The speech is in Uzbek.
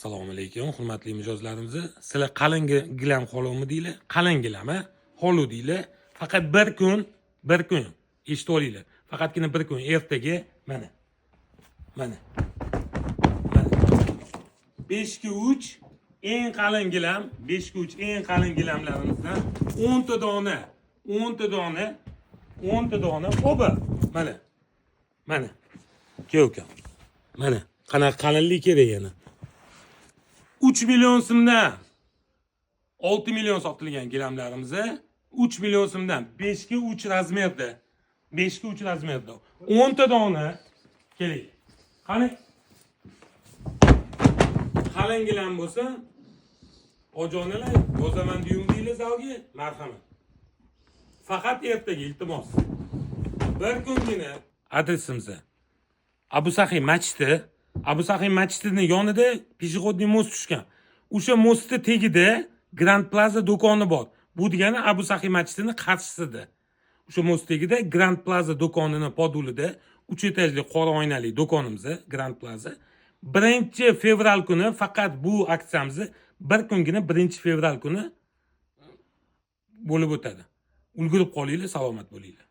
Assalomu alaykum, hurmatli mijozlarimiz. Sizlar qalin gilam holumi deylar, qalin gilam, holu deylar. Faqat bir kun, eshitib olinglar. Faqatgina bir kun ertaga mana. 5 ga 3 eng qalin gilam, 5 ga 3 eng qalin gilamlarimizdan 10 ta dona, oba. Mana. Kelka. Mana, qanaqa qalinlik kerak yana. 3 million so'mdan 6 million sotilgan gilamlarimiz 3 million so'mdan 5 ga 3 razmerda 10 ta dona kerak. Qani qalin gilam bo'lsa ojonalar yozaman diyum deylar zalga, marhamat. Faqat ertaga iltimos. Bir kungina adresimiz Abu Sahiy masjidining yonida peshixodniy most tushgan. O'sha mostda tagida Grand Plaza do'koni bor. Bu degani Abu Sahiy masjidining qarshisida. O'sha most tagida Grand Plaza do'konining podulida 3 etajli qora oynali do'konimiz Grand Plaza. 1-fevral kuni faqat bu aksiyamiz bir kungina 1-fevral kuni bo'lib o'tadi. Ulgurib qolinglar, salomat bo'linglar.